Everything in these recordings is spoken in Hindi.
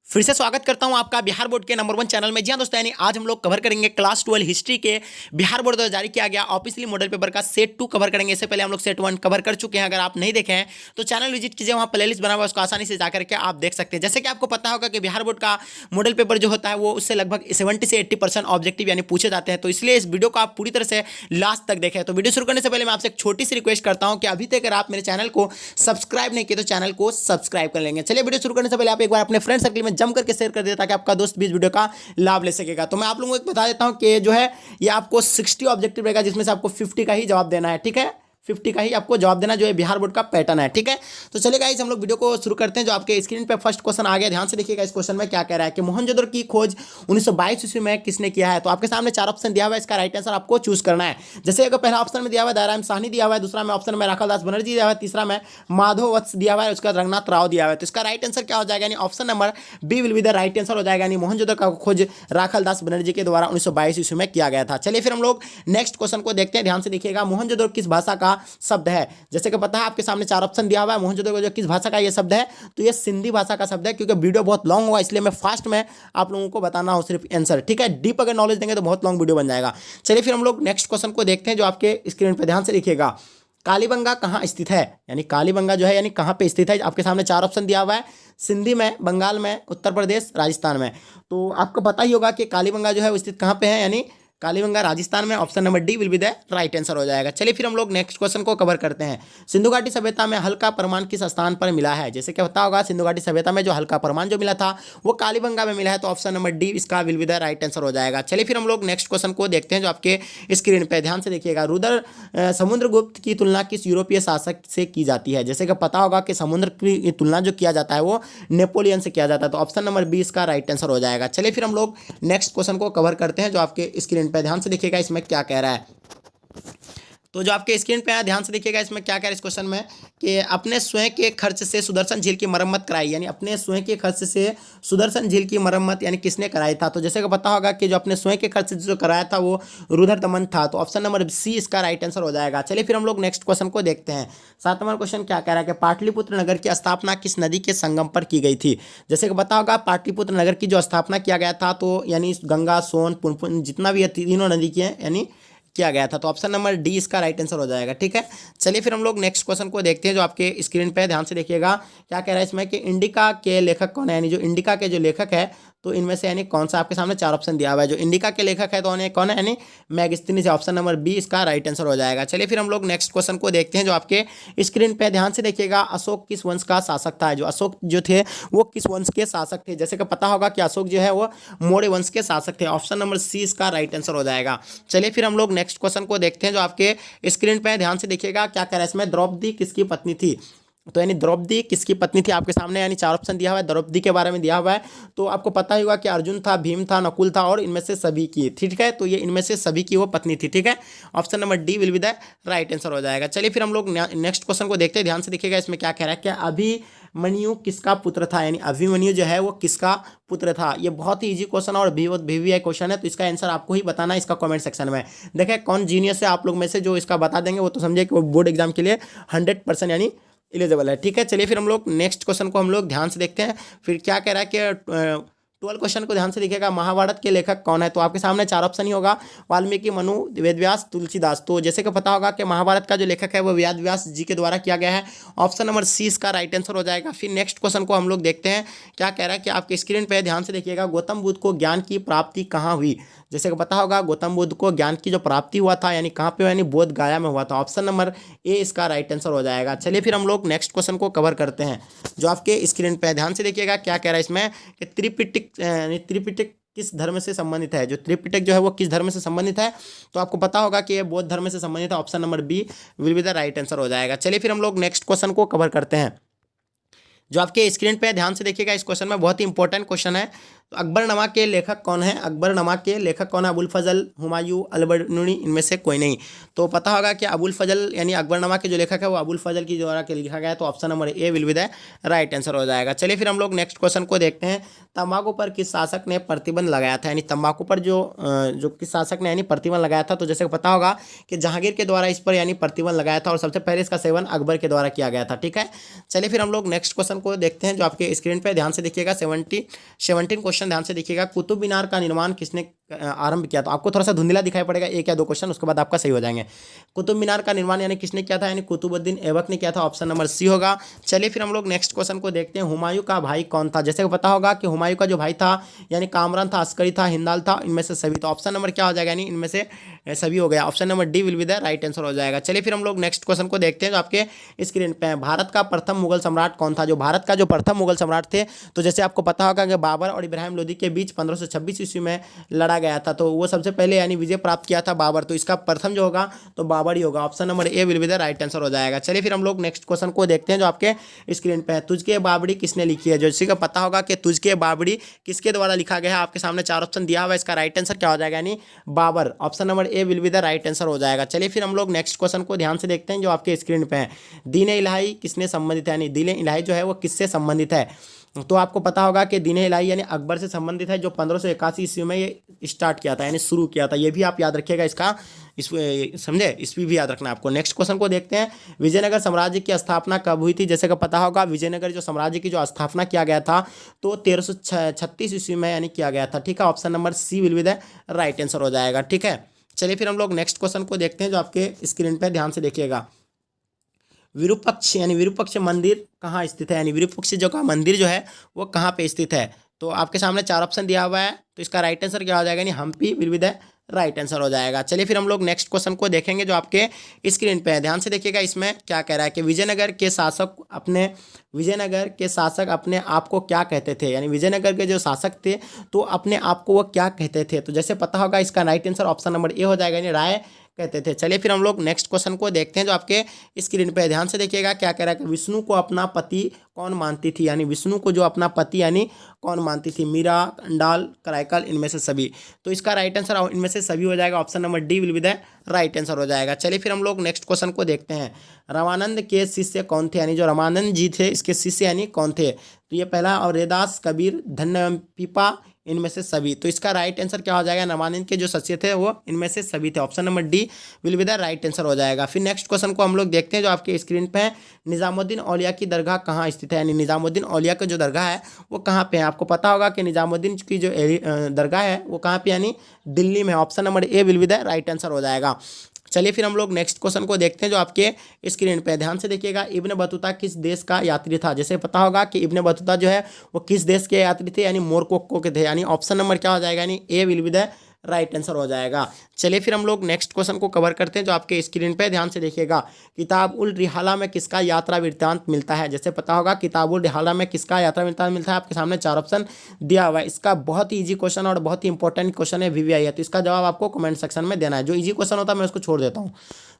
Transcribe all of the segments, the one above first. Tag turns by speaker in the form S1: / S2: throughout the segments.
S1: फिर से स्वागत करता हूं आपका बिहार बोर्ड के नंबर 1 चैनल में। जी हाँ दोस्तों, यानी आज हम लोग कवर करेंगे क्लास 12 हिस्ट्री के बिहार बोर्ड द्वारा जारी किया गया ऑफिशियली मॉडल पेपर का सेट 2 कवर करेंगे। इससे पहले हम लोग सेट 1 कवर कर चुके हैं। अगर आप नहीं देखे हैं तो चैनल विजिट कीजिए, वहाँ प्लेलिस्ट बना हुआ है, उसको आसानी से जाकर के आप देख सकते हैं। जैसे कि आपको पता होगा कि बिहार बोर्ड का मॉडल पेपर जो होता है वो उससे लगभग 70 से 80% ऑब्जेक्टिव यानी पूछे जाते हैं। तो इसलिए इस वीडियो को आप पूरी तरह से लास्ट तक देखें। तो वीडियो शुरू करने से पहले मैं आपसे एक छोटी सी रिक्वेस्ट करता हूँ कि अभी तक अगर आप मेरे चैनल को सब्सक्राइब नहीं किए तो चैनल को सब्सक्राइब कर लेंगे। चलिए वीडियो शुरू करने से पहले आप एक बार अपने फ्रेंड सर्कल में जम करके शेयर कर ताकि आपका दोस्त भी इस वीडियो का लाभ ले सकेगा। तो मैं आप लोगों को बता देता हूं कि जो है ये आपको 60 ऑब्जेक्टिव रहेगा, जिसमें से आपको 50 का ही जवाब देना है। ठीक है, 50 का ही आपको जवाब देना जो है बिहार बोर्ड का पैटर्न है। ठीक है, तो चलिए गाइस हम लोग वीडियो को शुरू करते हैं। जो आपके स्क्रीन पे फर्स्ट क्वेश्चन आ गया, ध्यान से देखिएगा। इस क्वेश्चन में क्या कह रहा है कि मोहनजोदड़ो की खोज 1922 ईस्वी में किसने किया है। तो आपके सामने 4 ऑप्शन दिया हुआ है, इसका राइट आंसर आपको चूज करना है। जैसे अगर पहला ऑप्शन में दिया हुआ है दयाराम साहनी दिया हुआ है, दूसरा में ऑप्शन में राखाल दास बनर्जी दिया हुआ है, तीसरा में माधव वत्स दिया हुआ है, उसका रंगनाथ राव दिया हुआ है। तो इसका राइट आंसर क्या हो जाएगा, यानी option number B will be the right answer हो जाएगा। यानी मोहनजोदड़ो का खोज राखाल दास बनर्जी के द्वारा 1922 ईस्वी में किया गया था। चलिए फिर हम लोग नेक्स्ट क्वेश्चन को देखते हैं। ध्यान से देखिएगा, मोहनजोदड़ो किस भाषा का शब्द है। जैसे कि पता है आपके सामने 4 ऑप्शन दिया हुआ है। मोहनजोदड़ो जो किस भाषा का ये शब्द है, तो ये सिंधी भाषा का शब्द है। क्योंकि वीडियो बहुत लॉन्ग होगा इसलिए मैं फास्ट में आप लोगों को बताना हो सिर्फ आंसर। ठीक है, डीप अगर नॉलेज देंगे तो बहुत लॉन्ग वीडियो बन जाएगा। चलिए फिर हम लोग नेक्स्ट क्वेश्चन को देखते हैं। जो आपके स्क्रीन पर ध्यान से देखिएगा, कालीबंगा कहाँ स्थित है। यानी कालीबंगा जो है यानी कहाँ पे स्थित है। आपके सामने 4 ऑप्शन दिया हुआ है, सिंधी में, बंगाल में, उत्तर प्रदेश, राजस्थान में। तो आपको पता ही होगा कि कालीबंगा जो है वो स्थित कहाँ पे है, यानी कालीबंगा राजस्थान में। Option number D will be the right answer हो जाएगा। चलिए फिर हम लोग नेक्स्ट क्वेश्चन को कवर करते हैं। सिंधु घाटी सभ्यता में हल्का प्रमाण किस स्थान पर मिला है। जैसे क्या पता होगा, सिंधु घाटी सभ्यता में जो हल्का प्रमाण जो मिला था वो कालीबंगा में मिला है। तो ऑप्शन नंबर डी इसका will be the right answer हो जाएगा। चलिए फिर हम लोग नेक्स्ट क्वेश्चन को देखते हैं। जो आपके स्क्रीन पर ध्यान से देखिएगा, रुद्र समुद्रगुप्त की तुलना किस यूरोपीय शासक से की जाती है। जैसे कि पता होगा कि समुद्र की तुलना जो किया जाता है वो नेपोलियन से किया जाता है। तो ऑप्शन नंबर बी इसका राइट आंसर हो जाएगा। चलिए फिर हम लोग नेक्स्ट क्वेश्चन को कवर करते हैं। जो आपके स्क्रीन पर ध्यान से देखिएगा, इसमें क्या कह रहा है। तो जो आपके स्क्रीन पे है ध्यान से देखिएगा, इसमें क्या कह रहा है इस क्वेश्चन में कि अपने स्वयं के खर्च से सुदर्शन झील की मरम्मत कराई। यानी अपने स्वयं के खर्च से सुदर्शन झील की मरम्मत यानी किसने कराई था। तो जैसे कि पता होगा कि जो अपने स्वयं के खर्च से जो कराया था वो रुद्रदमन था। तो ऑप्शन नंबर सी इसका राइट आंसर हो जाएगा। चलिए फिर हम लोग नेक्स्ट क्वेश्चन को देखते हैं। 7वां क्वेश्चन क्या कह रहा है कि पाटलिपुत्र नगर की स्थापना किस नदी के संगम पर की गई थी। जैसे कि पता होगा पाटलिपुत्र नगर की जो स्थापना किया गया था तो यानी गंगा, सोन, पुनपुन जितना भी तीनों नदी की है यानी किया गया था। तो ऑप्शन नंबर डी इसका राइट आंसर हो जाएगा। ठीक है, चलिए फिर हम लोग नेक्स्ट क्वेश्चन को देखते हैं। जो आपके स्क्रीन पे ध्यान से देखिएगा, क्या कह रहा है इसमें कि इंडिका के लेखक कौन है। यानी जो इंडिका के जो लेखक है तो इनमें से यानी कौन सा, आपके सामने 4 ऑप्शन दिया हुआ है। जो इंडिका के लेखक है तो उन्हें कौन है, यानी मैगस्थनीज। ऑप्शन नंबर बी इसका राइट आंसर हो जाएगा। चलिए फिर हम लोग नेक्स्ट क्वेश्चन को देखते हैं। जो आपके स्क्रीन पे ध्यान से देखिएगा, अशोक किस वंश का शासक था। जो अशोक जो थे वो किस वंश के शासक थे। जैसे कि पता होगा कि अशोक जो है वो मौर्य वंश के शासक थे। ऑप्शन नंबर सी इसका राइट आंसर हो जाएगा। चलिए फिर हम लोग नेक्स्ट क्वेश्चन को देखते हैं। जो आपके स्क्रीन पे ध्यान से देखिएगा, क्या कह रहा है इसमें, द्रौपदी किसकी पत्नी थी। तो यानी द्रौपदी किसकी पत्नी थी। आपके सामने यानी 4 ऑप्शन दिया हुआ है, द्रौपदी के बारे में दिया हुआ है। तो आपको पता ही होगा कि अर्जुन था, भीम था, नकुल था और इनमें से सभी की। ठीक है, तो ये इनमें से सभी की वो पत्नी थी। ठीक है, option number D will be the right answer हो जाएगा। चलिए फिर हम लोग नेक्स्ट क्वेश्चन को देखते हैं। ध्यान से देखिएगा, इसमें क्या कह रहा है कि अभिमन्यु किसका पुत्र था। यानी अभिमन्यु जो है वो किसका पुत्र था। ये बहुत ही इजी क्वेश्चन और वीवीआई क्वेश्चन है। तो इसका आंसर आपको ही बताना है इसका कमेंट सेक्शन में। देखें कौन जीनियस है आप लोग में से जो इसका बता देंगे वो तो समझे कि वो बोर्ड एग्जाम के लिए 100% यानी एलिजिबल है। ठीक है, चलिए फिर हम लोग नेक्स्ट क्वेश्चन को हम लोग ध्यान से देखते हैं। फिर क्या कह रहा है कि 12 क्वेश्चन को ध्यान से देखिएगा, महाभारत के लेखक कौन है। तो आपके सामने 4 ऑप्शन ही होगा, वाल्मीकि, मनु, वेदव्यास, तुलसीदास। तो जैसे कि पता होगा कि महाभारत का जो लेखक है वो वेदव्यास जी के द्वारा किया गया है। ऑप्शन नंबर सी इसका राइट आंसर हो जाएगा। फिर नेक्स्ट क्वेश्चन को हम लोग देखते हैं। क्या कह रहा है कि आपके स्क्रीन पर ध्यान से देखिएगा, गौतम बुद्ध को ज्ञान की प्राप्ति कहाँ हुई। जैसे कि पता होगा गौतम बुद्ध को ज्ञान की जो प्राप्ति हुआ था यानी कहाँ पे, यानी बोध गया में हुआ था। ऑप्शन नंबर ए इसका राइट आंसर हो जाएगा। चलिए फिर हम लोग नेक्स्ट क्वेश्चन को कवर करते हैं। जो आपके स्क्रीन पे ध्यान से देखिएगा, क्या कह रहा है इसमें कि त्रिपिटक किस धर्म से संबंधित है। जो त्रिपिटक जो है वो किस धर्म से संबंधित है। तो आपको पता होगा कि ये बौद्ध धर्म से संबंधित है। Option number B will be the right answer हो जाएगा। चलिए फिर हम लोग नेक्स्ट क्वेश्चन को कवर करते हैं। जो आपके स्क्रीन पे ध्यान से देखिएगा, इस क्वेश्चन में बहुत ही इंपॉर्टेंट क्वेश्चन है। तो अकबरनामा के लेखक कौन है? अकबरनामा के लेखक कौन है? अबुल फजल, हुमायूं, अलबरूनी, इनमें से कोई नहीं। तो पता होगा कि अबुल फजल यानी अकबरनामा के जो लेखक है वो अबुल फजल की द्वारा के लिखा गया है। तो option number A will be the right answer हो जाएगा। चलिए फिर हम लोग नेक्स्ट क्वेश्चन को देखते हैं। तंबाकू पर किस शासक ने प्रतिबंध लगाया था? यानी तंबाकू पर जो किस शासक ने यानी प्रतिबंध लगाया था? तो जैसे पता होगा कि जहांगीर के द्वारा इस पर यानी प्रतिबंध लगाया था और सबसे पहले इसका सेवन अकबर के द्वारा किया गया था। ठीक है, चलिए फिर हम लोग नेक्स्ट क्वेश्चन को देखते हैं जो आपके स्क्रीन पे ध्यान से देखिएगा। 17 क्वेश्चन ध्यान से देखिएगा। कुतुब मीनार का निर्माण किसने आरंभ किया? तो आपको थोड़ा सा धुंधला दिखाई पड़ेगा, एक या दो क्वेश्चन, उसके बाद आपका सही हो जाएंगे। कुतुब मीनार का निर्माण यानी किसने किया था? यानी कुतुबुद्दीन ऐबक ने किया था। ऑप्शन नंबर सी होगा। चलिए फिर हम लोग नेक्स्ट क्वेश्चन को देखते हैं। हुमायूं का भाई कौन था? जैसे पता होगा कि हुमायूं का जो भाई था यानी कामरान था, अस्करी था, हिंदाल था, इनमें से सभी। तो ऑप्शन नंबर क्या हो जाएगा? यानी इनमें से सभी हो गया। Option number D will be the right answer हो जाएगा। चलिए फिर हम लोग नेक्स्ट क्वेश्चन को देखते हैं जो आपके स्क्रीन पे है। भारत का प्रथम मुगल सम्राट कौन था? जो भारत का जो प्रथम मुगल सम्राट थे, तो जैसे आपको पता होगा कि बाबर और इब्राहिम लोदी के बीच 1526 ईस्वी में लड़ा गया था। तो वो सबसे पहले यानी विजय प्राप्त किया था बाबर। तो इसका प्रथम जो होगा तो बाबर ही होगा। Option number A will be the right answer हो जाएगा। चलिए फिर हम लोग नेक्स्ट क्वेश्चन को देखते हैं जो आपके स्क्रीन पे है। तुझके बाबरी किसने लिखी है? जैसे कि पता होगा कि तुझके बाबरी किसके द्वारा लिखा गया है? आपके सामने चार ऑप्शन दिया हुआ है, इसका राइट आंसर क्या हो जाएगा? यानी Babar. Option number A will be the right answer हो जाएगा। चलिए फिर हम लोग नेक्स्ट क्वेश्चन को ध्यान से देखते हैं जो आपके स्क्रीन पे है। दीन इलाही किसने संबंधित है? यानी दीन इलाही जो है वो किससे संबंधित है? तो आपको पता होगा कि दीन इलाही यानी अकबर से संबंधित है, जो 1581 ईस्वी में ये स्टार्ट किया था यानी शुरू किया था। ये भी आप याद रखिएगा, इसका इस समझे, इसमें भी याद रखना है आपको। नेक्स्ट क्वेश्चन को देखते हैं। विजयनगर साम्राज्य की स्थापना कब हुई थी? जैसे कि पता होगा विजयनगर जो साम्राज्य की जो स्थापना किया गया था तो 1336 ईस्वी में यानी किया गया था। ठीक है, option number C will be the right answer हो जाएगा। ठीक है, चलिए फिर हम लोग नेक्स्ट क्वेश्चन को देखते हैं जो आपके स्क्रीन पर ध्यान से देखिएगा। विरूपक्ष यानी विरूपक्ष मंदिर कहाँ स्थित है? यानी विरूपक्ष जो का मंदिर जो है वो कहाँ पे स्थित है? तो आपके सामने चार ऑप्शन दिया हुआ है, तो इसका राइट आंसर क्या हो जाएगा? यानी Hampi will be the right answer हो जाएगा। चलिए फिर हम लोग नेक्स्ट क्वेश्चन को देखेंगे जो आपके स्क्रीन पे है। ध्यान से देखिएगा, इसमें क्या कह रहा है कि विजयनगर के शासक अपने आप को क्या कहते थे? यानी विजयनगर के जो शासक थे तो अपने आप को वो क्या कहते थे? तो जैसे पता होगा इसका राइट आंसर ऑप्शन नंबर ए हो जाएगा, यानी राय कहते थे। चलिए फिर हम लोग नेक्स्ट क्वेश्चन को देखते हैं जो आपके स्क्रीन पे है। ध्यान से देखिएगा क्या कह रहा है कि विष्णु को अपना पति कौन मानती थी? यानी विष्णु को जो अपना पति यानी कौन मानती थी? मीरा, अंडाल, कराइकल, इनमें से सभी। तो इसका राइट आंसर इनमें से सभी हो जाएगा। Option number D will be the right answer हो जाएगा। चलिए फिर हम लोग नेक्स्ट क्वेश्चन को देखते हैं। रामानंद के शिष्य कौन थे? यानी जो रामानंद जी थे इसके शिष्य यानी कौन थे? तो ये पहला, और रैदास, कबीर, धन्य पीपा, इनमें से सभी। तो इसका राइट आंसर क्या हो जाएगा? रामानंद के जो शिष्य थे वो इनमें से सभी थे। Option number D will be the right answer हो जाएगा। फिर नेक्स्ट क्वेश्चन को हम लोग देखते हैं जो आपके स्क्रीन पे है। निजामुद्दीन औलिया की दरगाह कहाँ स्थित है? यानी निजामुद्दीन औलिया का जो दरगाह है वो कहाँ पे है? आपको पता होगा कि निजामुद्दीन की जो दरगाह है वो कहाँ पे यानी दिल्ली में। Option number A will be the right answer हो जाएगा। चलिए फिर हम लोग नेक्स्ट क्वेश्चन को देखते हैं जो आपके स्क्रीन पे ध्यान से देखिएगा। इब्न बतूता किस देश का यात्री था? जैसे पता होगा कि इब्न बतूता जो है वो किस देश के यात्री थे? यानी मोरक्को के थे। यानी ऑप्शन नंबर क्या हो जाएगा? यानी A will be the right answer हो जाएगा। चलिए फिर हम लोग नेक्स्ट क्वेश्चन को कवर करते हैं जो आपके स्क्रीन पे ध्यान से देखिएगा। किताब उल रिहाला में किसका यात्रा वृत्तांत मिलता है? जैसे पता होगा किताब उल रिहाला में किसका यात्रा वृत्तांत मिलता है? आपके सामने चार ऑप्शन दिया हुआ है। इसका बहुत ही ईजी क्वेश्चन और बहुत ही इंपॉर्टेंट क्वेश्चन है, वीवीआई है। तो इसका जवाब आपको कमेंट सेक्शन में देना है। जो ईजी क्वेश्चन होता है मैं उसको छोड़ देता हूँ।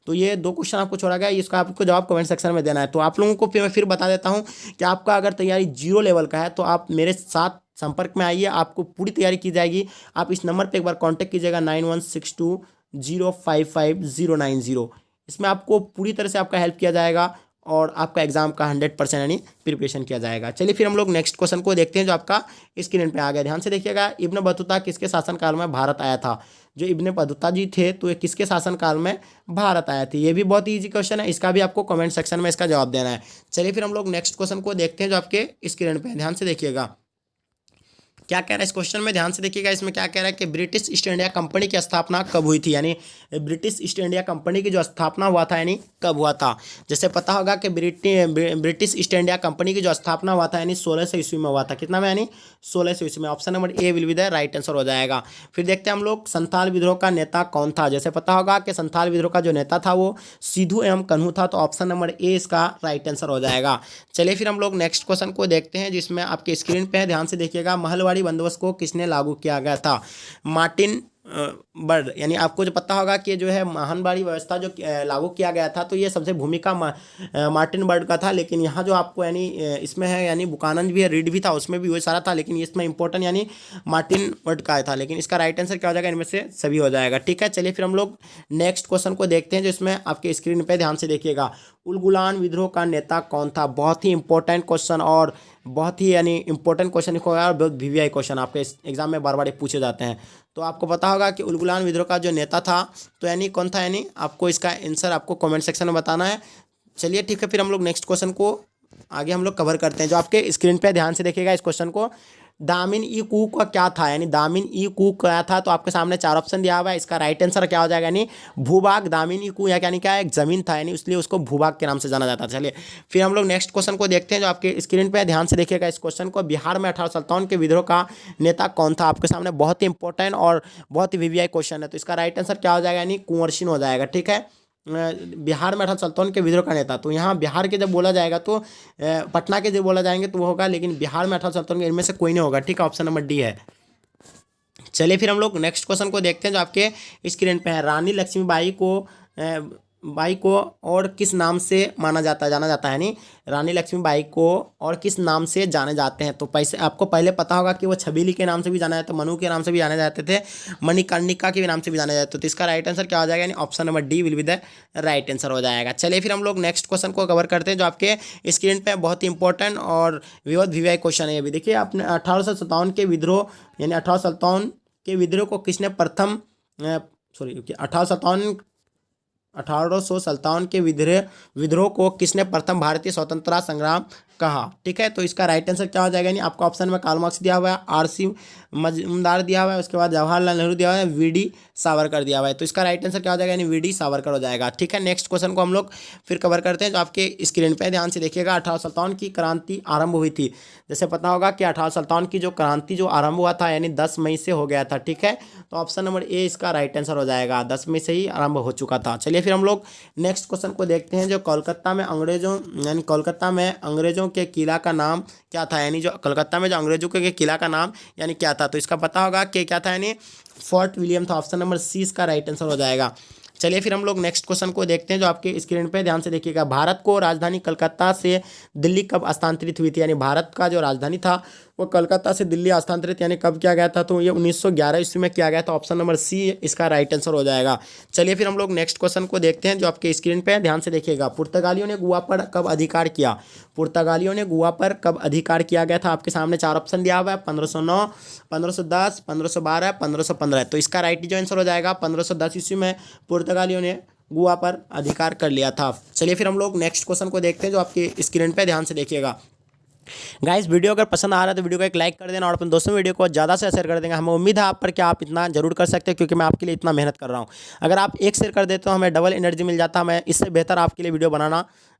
S1: तो ये दो क्वेश्चन आपको छोड़ा गया, इसका आपको जवाब कमेंट सेक्शन में देना है। तो आप लोगों को मैं फिर बता देता हूँ कि आपका अगर तैयारी 0 लेवल का है तो आप मेरे साथ संपर्क में आइए, आपको पूरी तैयारी की जाएगी। आप इस नंबर पे एक बार कांटेक्ट कीजिएगा 9162055090। इसमें आपको पूरी तरह से आपका हेल्प किया जाएगा और आपका एग्जाम का 100% यानी प्रिपरेशन किया जाएगा। चलिए फिर हम लोग नेक्स्ट क्वेश्चन को देखते हैं जो आपका स्क्रीन पे आ गया। ध्यान से देखिएगा। इब्न बतूता किसके शासनकाल में भारत आया था? जो इब्न बतूता जी थे तो ये किसके शासनकाल में भारत आए थे? ये भी बहुत ईजी क्वेश्चन है, इसका भी आपको कमेंट सेक्शन में इसका जवाब देना है। चलिए फिर हम लोग नेक्स्ट क्वेश्चन को देखते हैं जो आपके स्क्रीन पे। ध्यान से देखिएगा क्या कह रहा है इस क्वेश्चन में। ध्यान से देखिएगा, इसमें क्या कह रहा है कि ब्रिटिश ईस्ट इंडिया कंपनी की स्थापना कब हुई थी? यानी ब्रिटिश ईस्ट इंडिया कंपनी की जो स्थापना हुआ था यानी कब हुआ था? जैसे पता होगा कि ब्रिटिश ईस्ट इंडिया कंपनी की जो स्थापना हुआ था यानी 1600 ईस्वी में हुआ था। कितना में? यानी 1600 ईस्वी में। Option number A will be the right answer हो जाएगा। फिर देखते हैं हम लोग संथाल विद्रोह का नेता कौन था? जैसे पता होगा कि संथाल विद्रोह का जो नेता था वो सिद्धू एवं कन्हू था। तो ऑप्शन नंबर ए इसका राइट आंसर हो जाएगा। चलिए फिर हम लोग नेक्स्ट क्वेश्चन को देखते हैं जिसमें आपके स्क्रीन पे है। ध्यान से देखिएगा। महलवाड़ी बंदोबस्त को किसने लागू किया गया था? मार्टिन बर्ड, यानी आपको जो पता होगा कि जो है महानबाड़ी व्यवस्था जो लागू किया गया था, तो ये सबसे भूमिका मार्टिन बर्ड का था। लेकिन यहाँ जो आपको यानी इसमें है, यानी बुकानन भी है, रीड भी था, उसमें भी वही सारा था, लेकिन इसमें इंपॉर्टेंट यानी मार्टिन बर्ड का था। लेकिन इसका राइट आंसर क्या हो जाएगा, इनमें से सभी हो जाएगा। ठीक है, चलिए फिर हम लोग नेक्स्ट क्वेश्चन को देखते हैं, जो इसमें आपके स्क्रीन पर ध्यान से देखिएगा। उलगुलान विद्रोह का नेता कौन था? बहुत ही इंपॉर्टेंट क्वेश्चन, और बहुत ही यानी इंपॉर्टेंट क्वेश्चन होगा, और बहुत वीवीआई क्वेश्चन आपके एग्जाम में बार बार पूछे जाते हैं। तो आपको पता होगा कि उलगुलान विद्रोह का जो नेता था, तो यानी कौन था, यानी आपको इसका आंसर आपको कमेंट सेक्शन में बताना है। चलिए ठीक है, फिर हम लोग नेक्स्ट क्वेश्चन को आगे हम लोग कवर करते हैं। जो आपके स्क्रीन पे ध्यान से देखिएगा इस क्वेश्चन को, दामिन ई कू का क्या था, यानी दामिन ई कू क्या था? तो आपके सामने 4 ऑप्शन दिया हुआ है, इसका राइट आंसर क्या हो जाएगा, यानी भूभाग। दामिन ई कू यानी क्या है, एक जमीन था, यानी इसलिए उसको भूभाग के नाम से जाना जाता है। चलिए फिर हम लोग नेक्स्ट क्वेश्चन को देखते हैं। जो आपके स्क्रीन पे ध्यान से देखिएगा इस क्वेश्चन को, बिहार में 1857 के विद्रोह का नेता कौन था? आपके सामने बहुत ही इंपॉर्टेंट और बहुत ही वीवीआई क्वेश्चन है। तो इसका राइट आंसर क्या हो जाएगा, यानी कुंवर सिंह हो जाएगा। ठीक है, बिहार में 1857 के विद्रोह का नेता, तो यहाँ बिहार के जब बोला जाएगा तो पटना के जब बोला जाएंगे तो वो होगा, लेकिन बिहार में 1857 के इनमें से कोई नहीं होगा। ठीक है, ऑप्शन नंबर डी है। चलिए फिर हम लोग नेक्स्ट क्वेश्चन को देखते हैं, जो आपके स्क्रीन पे है। रानी लक्ष्मीबाई को और किस नाम से जाना जाता है, यानी रानी लक्ष्मीबाई को और किस नाम से जाने जाते हैं? तो पैसे आपको पहले पता होगा कि वो छबीली के नाम से भी जाना जाता है, मनु के नाम से भी जाने जाते थे, मणिकर्णिका के भी नाम से भी जाने जाते थे। तो इसका राइट आंसर क्या हो जाएगा, यानी option number D will be the right answer हो जाएगा। चलिए फिर हम लोग नेक्स्ट क्वेश्चन को कवर करते हैं, जो आपके स्क्रीन पर बहुत ही इंपॉर्टेंट और वीवीआई क्वेश्चन है। ये भी देखिए, आपने 1857 के विद्रोह, यानी 1857 के विद्रोह को किसने प्रथम 1857 के विद्रोह को किसने प्रथम भारतीय स्वतंत्रता संग्राम कहा? ठीक है, तो इसका राइट आंसर क्या हो जाएगा, नहीं आपको ऑप्शन में कार्ल मार्क्स दिया हुआ है, आर.सी. मजूमदार दिया हुआ है, उसके बाद जवाहरलाल नेहरू दिया हुआ है, वी.डी. सावरकर दिया हुआ है। तो इसका राइट आंसर क्या हो जाएगा, यानी वी.डी. सावरकर हो जाएगा। ठीक है, नेक्स्ट क्वेश्चन को हम लोग फिर कवर करते हैं। जो आपके स्क्रीन पे ध्यान से देखिएगा, 1857 की क्रांति आरंभ हुई थी। जैसे पता होगा कि 1857 की जो क्रांति जो आरंभ हुआ था, यानी 10 मई से हो गया था। ठीक है, तो ऑप्शन नंबर ए इसका राइट आंसर हो जाएगा, 10 मई से ही आरंभ हो चुका था। चलिए फिर हम लोग नेक्स्ट क्वेश्चन को देखते हैं। जो कोलकाता में अंग्रेजों के किला का नाम क्या था, यानी जो कलकत्ता में जो अंग्रेजों के किला का नाम यानी क्या था? तो इसका पता होगा कि क्या था, यानी फोर्ट विलियम था। ऑप्शन नंबर सी इसका राइट आंसर हो जाएगा। चलिए फिर हम लोग नेक्स्ट क्वेश्चन को देखते हैं। जो आपके स्क्रीन पे ध्यान से देखिएगा, भारत को राजधानी कलकत्ता से दिल्ली कब स्थानांतरित हुई थी? यानी भारत का जो राजधानी था वो कलकत्ता से दिल्ली स्थानांतरित यानी कब किया गया था? तो ये 1911 ईस्वी में किया गया था। ऑप्शन नंबर सी इसका राइट आंसर हो जाएगा। चलिए फिर हम लोग नेक्स्ट क्वेश्चन को देखते हैं। जो आपके स्क्रीन पे ध्यान से देखिएगा, पुर्तगालियों ने गोवा पर कब अधिकार किया? पुर्तगालियों ने गोवा पर कब अधिकार किया गया था? आपके सामने 4 ऑप्शन दिया हुआ है, 1509, 1510, 1512, 1515। तो इसका राइट जो आंसर हो जाएगा, 1510 ईस्वी में पुर्तगालियों ने गोवा पर अधिकार कर लिया था। चलिए फिर हम लोग नेक्स्ट क्वेश्चन को देखते हैं। जो आपके स्क्रीन पे ध्यान से देखिएगा, गाइस वीडियो अगर पसंद आ रहा है तो वीडियो को एक लाइक कर देना, और अपने दोस्तों वीडियो को ज़्यादा से शेयर कर देंगे। हमें उम्मीद है आप पर कि आप इतना जरूर कर सकते हैं, क्योंकि मैं आपके लिए इतना मेहनत कर रहा हूं। अगर आप एक शेयर कर देते हो हमें डबल एनर्जी मिल जाता है। मैं इससे बेहतर आपके लिए वीडियो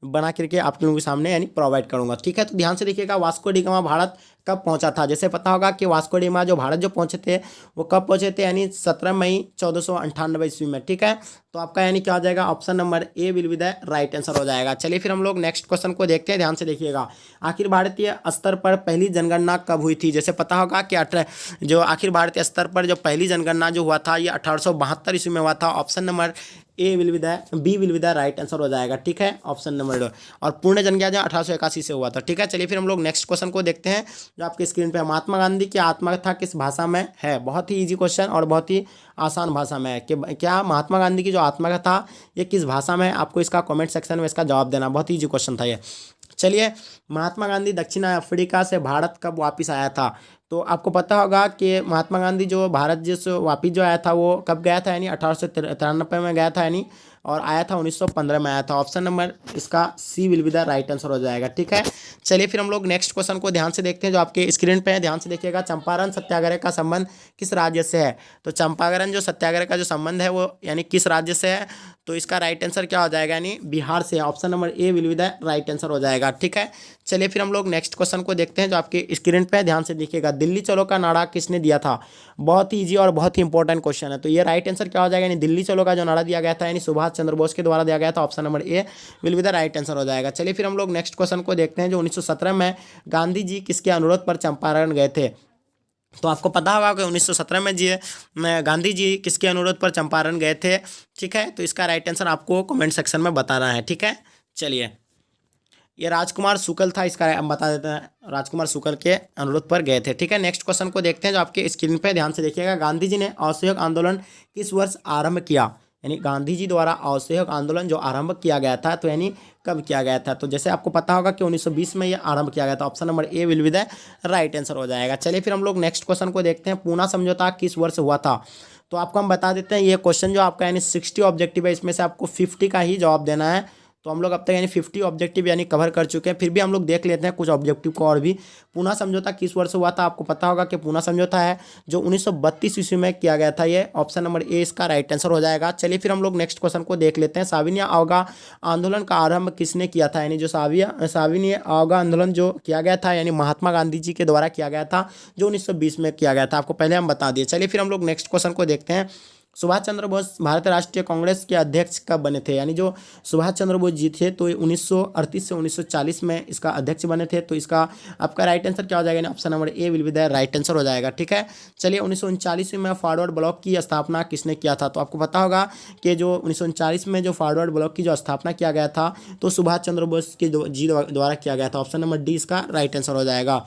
S1: बना करके आप लोगों के सामने यानी प्रोवाइड करूँगा। ठीक है, तो ध्यान से देखिएगा, वास्को डी गामा भारत कब पहुंचा था? जैसे पता होगा कि वास्को डी गामा जो भारत जो पहुंचे थे वो कब पहुंचे थे, यानी 17 मई 1498 ईस्वी में। ठीक है, तो आपका यानी क्या हो जाएगा, option number A will be the right answer हो जाएगा। चलिए फिर हम लोग नेक्स्ट क्वेश्चन को देखते हैं। ध्यान से देखिएगा, आखिर भारतीय स्तर पर पहली जनगणना कब हुई थी? जैसे पता होगा कि जो आखिर भारतीय स्तर पर जो पहली जनगणना जो हुआ था ये 1872 ईस्वी में हुआ था। Option number B will be the right answer हो जाएगा। ठीक है, ऑप्शन नंबर डी। और पूर्ण जनगणना जो 1881 से हुआ था। ठीक है, चलिए फिर हम लोग नेक्स्ट क्वेश्चन को देखते हैं। जो आपके स्क्रीन पे महात्मा गांधी की आत्मकथा किस भाषा में है? बहुत ही इजी क्वेश्चन और बहुत ही आसान भाषा में है कि क्या महात्मा गांधी की जो आत्मकथा ये किस भाषा में है? आपको इसका कमेंट सेक्शन में इसका जवाब देना। बहुत ही इजी क्वेश्चन था ये। चलिए, महात्मा गांधी दक्षिण अफ्रीका से भारत कब वापस आया था? तो आपको पता होगा कि महात्मा गांधी जो भारत जिस वापस जो आया था वो कब गया था, यानी 1893 में गया था, यानी और आया था 1915 में आया था। ऑप्शन नंबर इसका C will be the right answer हो जाएगा। ठीक है, चलिए फिर हम लोग नेक्स्ट क्वेश्चन को ध्यान से देखते हैं। जो आपके स्क्रीन पे है ध्यान से देखिएगा, चंपारण सत्याग्रह का संबंध किस राज्य से है? तो चंपारण जो सत्याग्रह का जो संबंध है वो यानी किस राज्य से है? तो इसका राइट आंसर क्या हो जाएगा, यानी बिहार से। Option number A will be the right answer हो जाएगा। ठीक है, चलिए फिर हम लोग नेक्स्ट क्वेश्चन को देखते हैं। जो आपके स्क्रीन पे ध्यान से देखिएगा, दिल्ली चलो का नारा किसने दिया था? बहुत ही इजी और बहुत ही इंपॉर्टेंट क्वेश्चन है। तो ये राइट आंसर क्या हो जाएगा, यानी दिल्ली चलो का जो नारा दिया गया था यानी सुभाष चंद्र बोस के द्वारा दिया गया था। Option number A will be the right answer हो जाएगा। चलिए फिर हम लोग नेक्स्ट क्वेश्चन को देखते हैं। जो 1917 में गांधी जी किसके अनुरोध पर चंपारण गए थे? तो आपको पता होगा कि 1917 में गांधी जी किसके अनुरोध पर चंपारण गए थे। ठीक है, तो इसका राइट आंसर आपको कमेंट सेक्शन में बताना है। ठीक है, चलिए, ये राजकुमार शुक्ल था, इसका हम बता देते हैं, राजकुमार शुक्ल के अनुरोध पर गए थे। ठीक है, नेक्स्ट क्वेश्चन को देखते हैं जो आपके स्क्रीन पे ध्यान से देखिएगा। गांधी जी ने असहयोग आंदोलन किस वर्ष आरंभ किया? यानी गांधी जी द्वारा असहयोग आंदोलन जो आरंभ किया गया था, तो यानी कब किया गया था? तो जैसे आपको पता होगा कि 1920 में ये आरंभ किया गया था। Option number A will be the right answer हो जाएगा। चलिए फिर हम लोग नेक्स्ट क्वेश्चन को देखते हैं। पूना समझौता किस वर्ष हुआ था? तो आपको हम बता देते हैं, ये क्वेश्चन जो आपका यानी 60 ऑब्जेक्टिव है, इसमें से आपको 50 का ही जवाब देना है। तो हम लोग अब तक यानी 50 ऑब्जेक्टिव यानी कवर कर चुके हैं। फिर भी हम लोग देख लेते हैं कुछ ऑब्जेक्टिव को और भी। पूना समझौता किस वर्ष हुआ था? आपको पता होगा कि पूना समझौता है जो 1932 ईस्वी में किया गया था। ये ऑप्शन नंबर ए इसका राइट आंसर हो जाएगा। चलिए फिर हम लोग नेक्स्ट क्वेश्चन को देख लेते हैं। साविनिया अवगा आंदोलन का आरंभ किसने किया था? यानी जो साविनिया अवगा आंदोलन जो किया गया था, यानी महात्मा गांधी जी के द्वारा किया गया था, जो 1920 में किया गया था। आपको पहले हम बता दिए। चलिए फिर हम लोग नेक्स्ट क्वेश्चन को देखते हैं। सुभाष चंद्र बोस भारतीय राष्ट्रीय कांग्रेस के अध्यक्ष कब बने थे? यानी जो सुभाष चंद्र बोस जी थे, तो 1938 से 1940 में इसका अध्यक्ष बने थे। तो इसका आपका राइट आंसर क्या हो जाएगा? Option number A will be the right answer हो जाएगा। ठीक है, चलिए 1939 में फॉरवर्ड ब्लॉक की स्थापना किसने किया था? तो आपको पता होगा कि जो 1939 में जो फॉरवर्ड ब्लॉक की जो स्थापना किया गया था, तो सुभाष चंद्र बोस के जी द्वारा किया गया था। ऑप्शन नंबर डी इसका राइट आंसर हो जाएगा।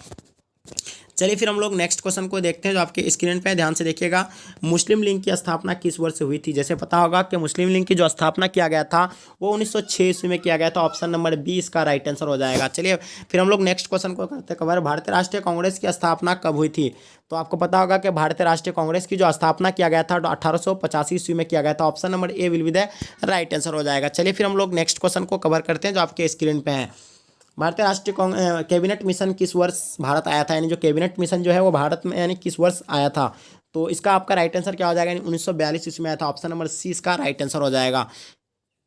S1: चलिए फिर हम लोग नेक्स्ट क्वेश्चन को देखते हैं जो आपके स्क्रीन पे ध्यान से देखिएगा। मुस्लिम लीग की स्थापना किस वर्ष हुई थी? जैसे पता होगा कि मुस्लिम लीग की जो स्थापना किया गया था वो 1906 ईस्वी में किया गया था। ऑप्शन नंबर बी इसका राइट आंसर हो जाएगा। चलिए फिर हम लोग नेक्स्ट क्वेश्चन को करते हैं कवर। भारतीय राष्ट्रीय कांग्रेस की स्थापना कब हुई थी? तो आपको पता होगा कि भारतीय राष्ट्रीय कांग्रेस की जो स्थापना किया गया था, तो 1885 ईस्वी में किया गया था। Option number A will be the right answer हो जाएगा। चलिए फिर हम लोग नेक्स्ट क्वेश्चन को कवर करते हैं जो आपके स्क्रीन पे है। भारतीय राष्ट्रीय कैबिनेट मिशन किस वर्ष भारत आया था? यानी जो कैबिनेट मिशन जो है वो भारत में यानी किस वर्ष आया था? तो इसका आपका राइट आंसर क्या हो जाएगा? यानी 1942 ईस्वी में आया था। ऑप्शन नंबर सी इसका राइट आंसर हो जाएगा।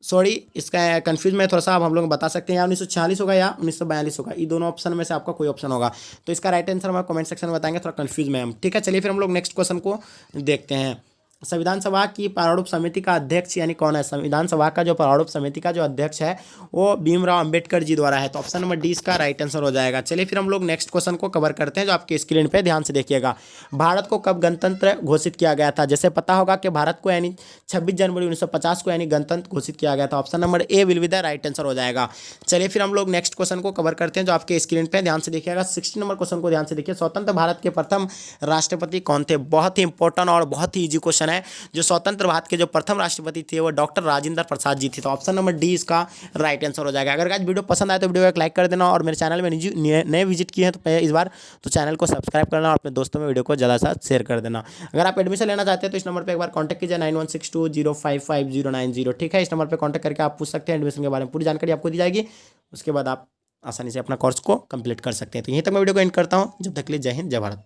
S1: सॉरी, इसका कंफ्यूज में थोड़ा सा अब हम लोग बता सकते हैं, या 1946 होगा या 1942 होगा। ये दोनों ऑप्शन में से आपका कोई ऑप्शन होगा। तो इसका राइट आंसर हम कमेंट सेक्शन में बताएंगे, थोड़ा कंफ्यूज में हम। ठीक है, चलिए फिर हम लोग नेक्स्ट क्वेश्चन को देखते हैं। संविधान सभा की प्रारूप समिति का अध्यक्ष यानी कौन है? संविधान सभा का जो प्रारूप समिति का जो अध्यक्ष है वो भीमराव अंबेडकर जी द्वारा है। तो ऑप्शन नंबर डी इसका राइट आंसर हो जाएगा। चलिए फिर हम लोग नेक्स्ट क्वेश्चन को कवर करते हैं जो आपके स्क्रीन पे ध्यान से देखिएगा। भारत को कब गणतंत्र घोषित किया गया था? जैसे पता होगा कि भारत को यानी 26 जनवरी 1950 को यानी गणतंत्र घोषित किया गया था। Option number A will be the right answer हो जाएगा। चलिए फिर हम लोग नेक्स्ट क्वेश्चन को कवर करते हैं जो आपके स्क्रीन पे ध्यान से देखिएगा। 60 नंबर क्वेश्चन को ध्यान से देखिए। स्वतंत्र भारत के प्रथम राष्ट्रपति कौन थे? बहुत ही इंपॉर्टेंट और बहुत ही ईजी क्वेश्चन है। जो स्वतंत्र भारत के जो प्रथम राष्ट्रपति थे वो डॉक्टर राजेंद्र प्रसाद जी थे। तो ऑप्शन नंबर डी इसका राइट आंसर हो जाएगा। अगर गाइस वीडियो पसंद आए तो वीडियो को एक लाइक कर देना, और मेरे चैनल में नए विजिट किए हैं तो इस बार तो चैनल को सब्सक्राइब करना और अपने दोस्तों में वीडियो को ज़्यादा से शेयर कर देना। अगर आप एडमिशन लेना चाहते हैं तो इस नंबर पर एक बार कॉन्टैक्ट कीजिए 9162055090। ठीक है, इस नंबर पर कॉन्टैक्ट करके आप पूछ सकते हैं एडमिशन के बारे में, पूरी जानकारी आपको दी जाएगी। उसके बाद आप आसानी से अपना कोर्स को कंप्लीट कर सकते हैं। तो यहीं तक मैं वीडियो को एंड करता हूँ। जब तक के लिए जय हिंद, जय भारत।